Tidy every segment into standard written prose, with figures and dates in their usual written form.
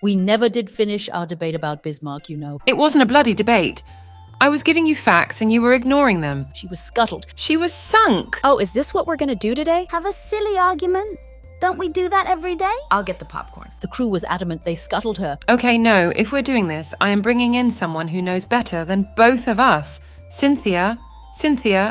We never did finish our debate about Bismarck, you know. It wasn't a bloody debate. I was giving you facts and you were ignoring them. She was scuttled. She was sunk. Oh, is this what we're gonna do today? Have a silly argument? Don't we do that every day? I'll get the popcorn. The crew was adamant they scuttled her. Okay, no, if we're doing this, I am bringing in someone who knows better than both of us. Cynthia,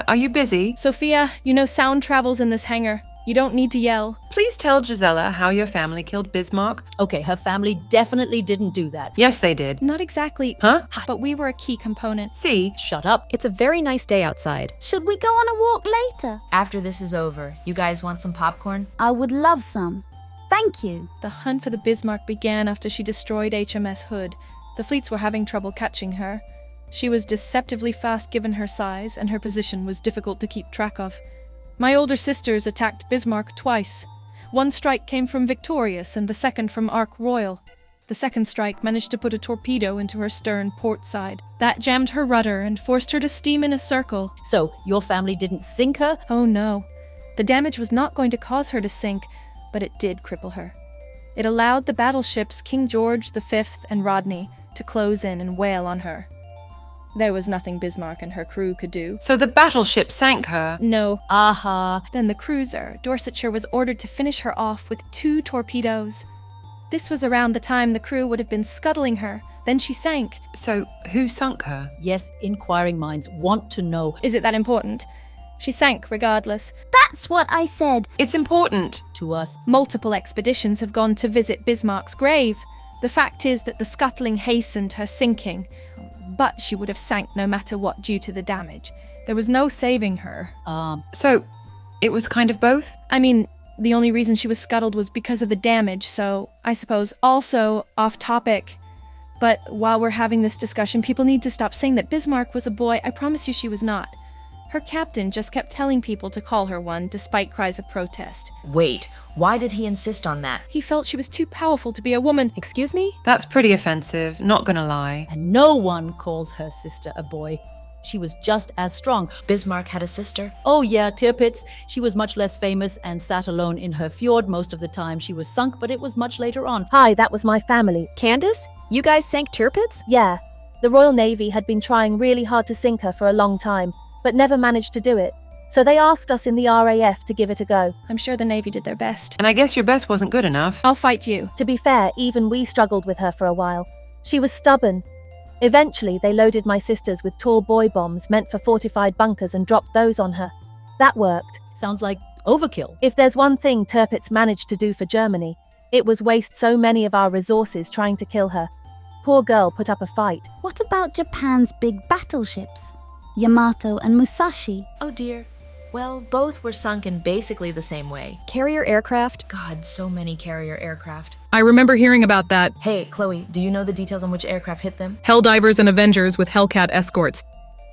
are you busy? Sophia, you know sound travels in this hangar. You don't need to yell. Please tell Gisela how your family killed Bismarck. Okay, her family definitely didn't do that. Yes, they did. Not exactly. Huh? But we were a key component. See? Shut up. It's a very nice day outside. Should we go on a walk later? After this is over, you guys want some popcorn? I would love some. Thank you. The hunt for the Bismarck began after she destroyed HMS Hood. The fleets were having trouble catching her. She was deceptively fast given her size, and her position was difficult to keep track of. My older sisters attacked Bismarck twice. One strike came from Victorious and the second from Ark Royal. The second strike managed to put a torpedo into her stern port side. That jammed her rudder and forced her to steam in a circle. So, your family didn't sink her? Oh no. The damage was not going to cause her to sink, but it did cripple her. It allowed the battleships King George V and Rodney to close in and wail on her. There was nothing Bismarck and her crew could do. So the battleship sank her? No. Aha. Then the cruiser, Dorsetshire, was ordered to finish her off with 2 torpedoes. This was around the time the crew would have been scuttling her. Then she sank. So who sunk her? Yes, inquiring minds want to know. Is it that important? She sank regardless. That's what I said. It's important. To us. Multiple expeditions have gone to visit Bismarck's grave. The fact is that the scuttling hastened her sinking. But she would have sank no matter what due to the damage. There was no saving her. So, it was kind of both? I mean, the only reason she was scuttled was because of the damage, so I suppose also off topic. But while we're having this discussion, people need to stop saying that Bismarck was a boy. I promise you she was not. Her captain just kept telling people to call her one, despite cries of protest. Wait, why did he insist on that? He felt she was too powerful to be a woman. Excuse me? That's pretty offensive, not gonna lie. And no one calls her sister a boy. She was just as strong. Bismarck had a sister? Oh yeah, Tirpitz. She was much less famous and sat alone in her fjord most of the time. She was sunk, but it was much later on. Hi, that was my family. Candace? You guys sank Tirpitz? Yeah, the Royal Navy had been trying really hard to sink her for a long time, but never managed to do it. So they asked us in the RAF to give it a go. I'm sure the Navy did their best. And I guess your best wasn't good enough. I'll fight you. To be fair, even we struggled with her for a while. She was stubborn. Eventually, they loaded my sisters with tall boy bombs meant for fortified bunkers and dropped those on her. That worked. Sounds like overkill. If there's one thing Tirpitz managed to do for Germany, it was waste so many of our resources trying to kill her. Poor girl put up a fight. What about Japan's big battleships? Yamato and Musashi? Oh dear. Well, both were sunk in basically the same way. Carrier aircraft? God, so many carrier aircraft. I remember hearing about that. Hey, Chloe, do you know the details on which aircraft hit them? Helldivers and Avengers with Hellcat escorts.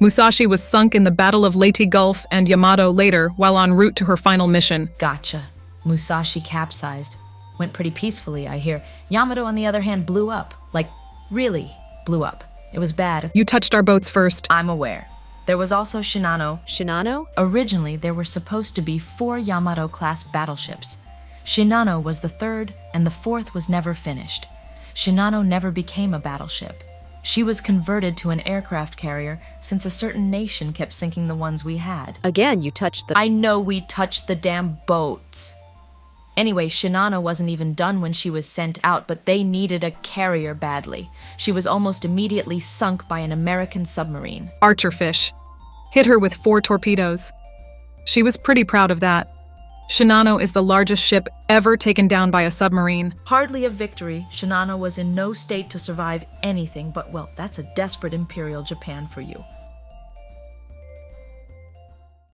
Musashi was sunk in the Battle of Leyte Gulf and Yamato later while en route to her final mission. Gotcha. Musashi capsized. Went pretty peacefully, I hear. Yamato, on the other hand, blew up. Like, really blew up. It was bad. You touched our boats first. I'm aware. There was also Shinano. Shinano? Originally, there were supposed to be 4 Yamato-class battleships. Shinano was the 3rd, and the 4th was never finished. Shinano never became a battleship. She was converted to an aircraft carrier since a certain nation kept sinking the ones we had. Again, you touched the— I know we touched the damn boats. Anyway, Shinano wasn't even done when she was sent out, but they needed a carrier badly. She was almost immediately sunk by an American submarine. Archerfish. Hit her with 4 torpedoes. She was pretty proud of that. Shinano is the largest ship ever taken down by a submarine. Hardly a victory, Shinano was in no state to survive anything but, well, that's a desperate Imperial Japan for you.